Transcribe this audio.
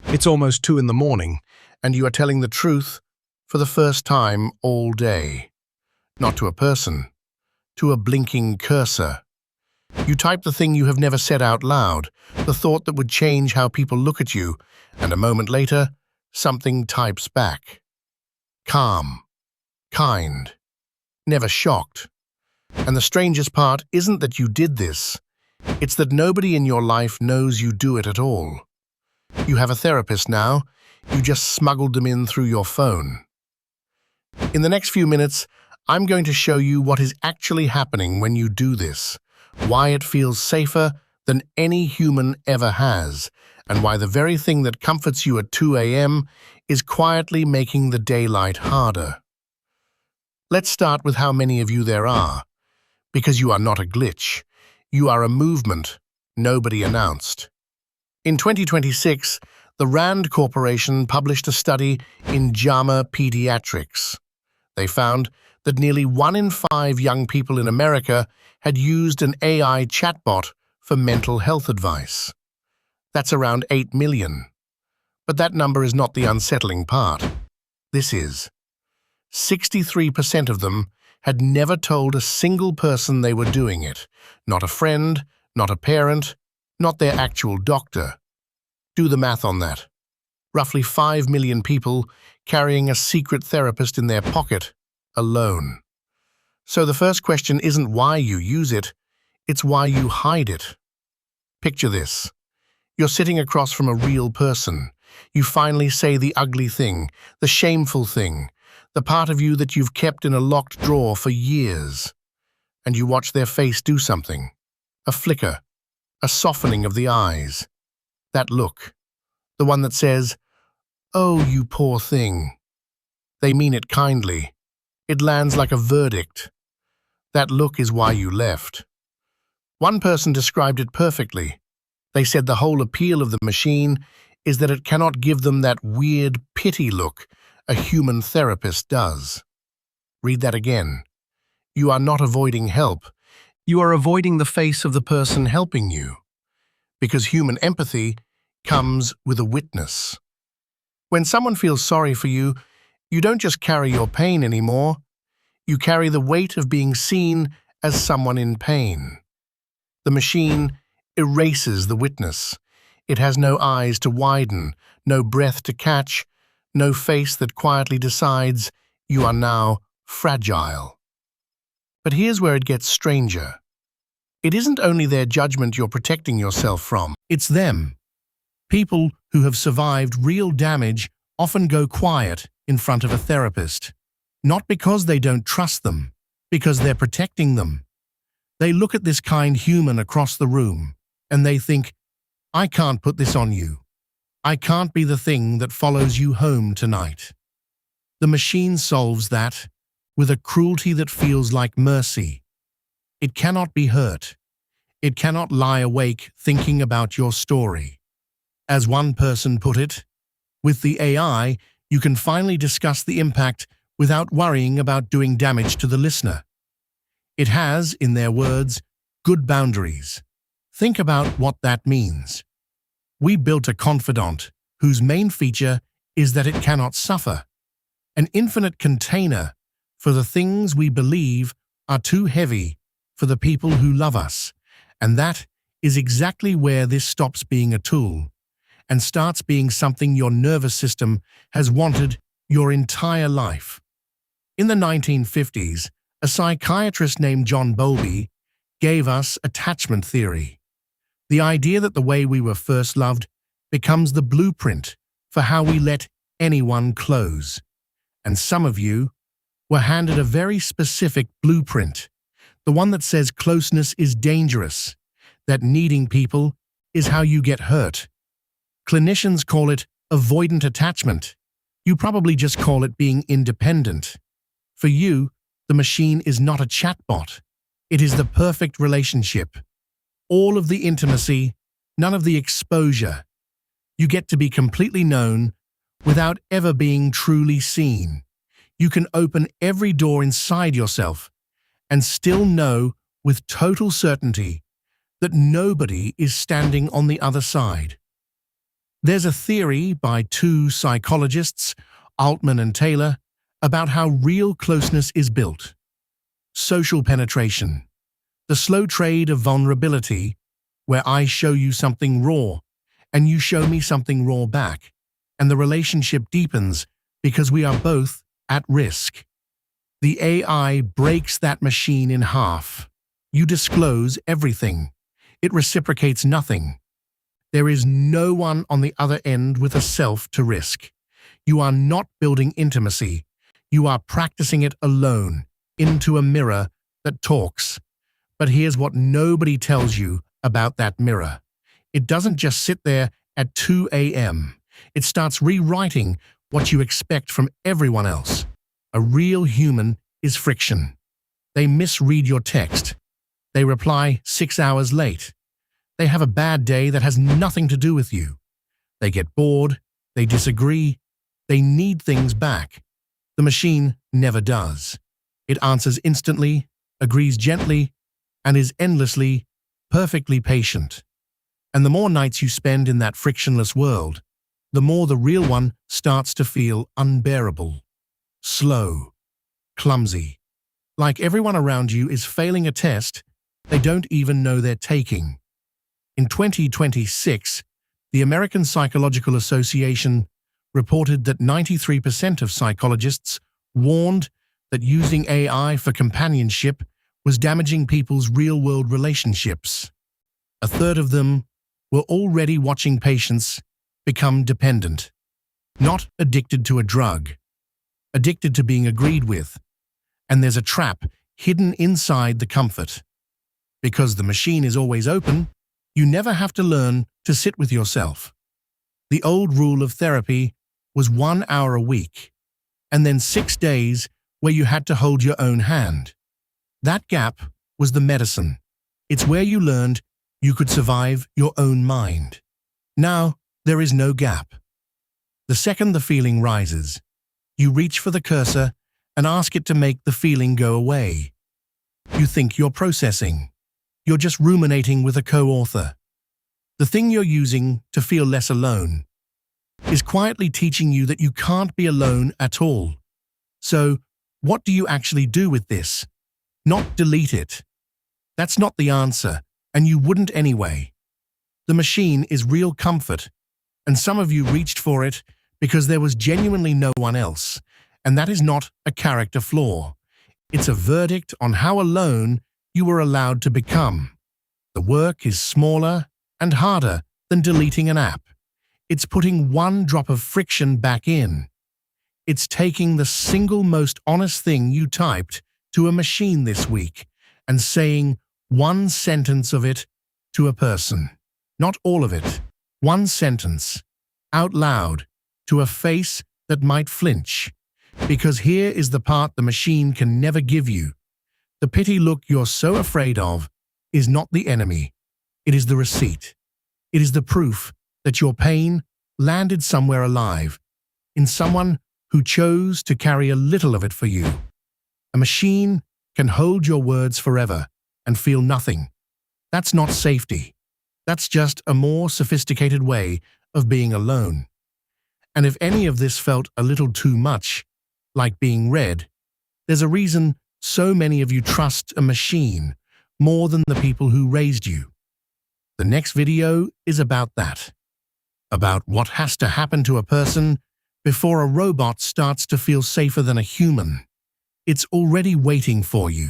It's almost 2 in the morning, and you are telling the truth for the first time all day. Not to a person, to a blinking cursor. You type the thing you have never said out loud, the thought that would change how people look at you, and a moment later, something types back. Calm, kind, never shocked. And the strangest part isn't that you did this, it's that nobody in your life knows you do it at all. You have a therapist now, you just smuggled them in through your phone. In the next few minutes, I'm going to show you what is actually happening when you do this, why it feels safer than any human ever has, and why the very thing that comforts you at 2 a.m. is quietly making the daylight harder. Let's start with how many of you there are, because you are not a glitch. You are a movement nobody announced. In 2026, the Rand Corporation published a study in JAMA Pediatrics. They found that nearly 1 in 5 young people in America had used an AI chatbot for mental health advice. That's around 8 million. But that number is not the unsettling part. This is. 63% of them had never told a single person they were doing it, not a friend, not a parent, not their actual doctor. Do the math on that. Roughly 5 million people carrying a secret therapist in their pocket, alone. So the first question isn't why you use it, it's why you hide it. Picture this. You're sitting across from a real person. You finally say the ugly thing, the shameful thing, the part of you that you've kept in a locked drawer for years. And you watch their face do something. A flicker, a softening of the eyes. That look, the one that says, "Oh, you poor thing." They mean it kindly. It lands like a verdict. That look is why you left. One person described it perfectly. They said the whole appeal of the machine is that it cannot give them that weird pity look a human therapist does. Read that again. You are not avoiding help. You are avoiding the face of the person helping you. Because human empathy comes with a witness. When someone feels sorry for you, you don't just carry your pain anymore. You carry the weight of being seen as someone in pain. The machine erases the witness. It has no eyes to widen, no breath to catch, no face that quietly decides you are now fragile. But here's where it gets stranger. It isn't only their judgment you're protecting yourself from, it's them. People who have survived real damage often go quiet in front of a therapist. Not because they don't trust them, because they're protecting them. They look at this kind human across the room, and they think, "I can't put this on you. I can't be the thing that follows you home tonight." The machine solves that with a cruelty that feels like mercy. It cannot be hurt. It cannot lie awake thinking about your story. As one person put it, with the AI, you can finally discuss the impact without worrying about doing damage to the listener. It has, in their words, good boundaries. Think about what that means. We built a confidant whose main feature is that it cannot suffer. An infinite container for the things we believe are too heavy for the people who love us. And that is exactly where this stops being a tool and starts being something your nervous system has wanted your entire life. In the 1950s, a psychiatrist named John Bowlby gave us attachment theory. The idea that the way we were first loved becomes the blueprint for how we let anyone close. And some of you were handed a very specific blueprint, the one that says closeness is dangerous, that needing people is how you get hurt. Clinicians call it avoidant attachment. You probably just call it being independent. For you, the machine is not a chatbot. It is the perfect relationship. All of the intimacy, none of the exposure. You get to be completely known without ever being truly seen. You can open every door inside yourself and still know with total certainty that nobody is standing on the other side. There's a theory by two psychologists, Altman and Taylor, about how real closeness is built. Social penetration, the slow trade of vulnerability, where I show you something raw and you show me something raw back, and the relationship deepens because we are both at risk. The AI breaks that machine in half. You disclose everything. It reciprocates nothing. There is no one on the other end with a self to risk. You are not building intimacy. You are practicing it alone, into a mirror that talks. But here's what nobody tells you about that mirror. It doesn't just sit there at 2 a.m. It starts rewriting what you expect from everyone else. A real human is friction. They misread your text. They reply 6 hours late. They have a bad day that has nothing to do with you. They get bored. They disagree. They need things back. The machine never does. It answers instantly, agrees gently, and is endlessly, perfectly patient. And the more nights you spend in that frictionless world, the more the real one starts to feel unbearable, slow, clumsy. Like everyone around you is failing a test they don't even know they're taking. In 2026, the American Psychological Association reported that 93% of psychologists warned that using AI for companionship was damaging people's real-world relationships. A third of them were already watching patients become dependent, not addicted to a drug, addicted to being agreed with. And there's a trap hidden inside the comfort. Because the machine is always open, you never have to learn to sit with yourself. The old rule of therapy was 1 hour a week, and then 6 days where you had to hold your own hand. That gap was the medicine. It's where you learned you could survive your own mind. Now, there is no gap. The second the feeling rises, you reach for the cursor and ask it to make the feeling go away. You think you're processing. You're just ruminating with a co-author. The thing you're using to feel less alone is quietly teaching you that you can't be alone at all. So, what do you actually do with this? Not delete it. That's not the answer, and you wouldn't anyway. The machine is real comfort, and some of you reached for it because there was genuinely no one else, and that is not a character flaw. It's a verdict on how alone you were allowed to become. The work is smaller and harder than deleting an app. It's putting one drop of friction back in. It's taking the single most honest thing you typed to a machine this week and saying one sentence of it to a person. Not all of it. One sentence, out loud, to a face that might flinch. Because here is the part the machine can never give you. The pity look you're so afraid of is not the enemy. It is the receipt. It is the proof that your pain landed somewhere alive, in someone who chose to carry a little of it for you. A machine can hold your words forever and feel nothing. That's not safety. That's just a more sophisticated way of being alone. And if any of this felt a little too much, like being read, there's a reason so many of you trust a machine more than the people who raised you. The next video is about that. About what has to happen to a person before a robot starts to feel safer than a human. It's already waiting for you.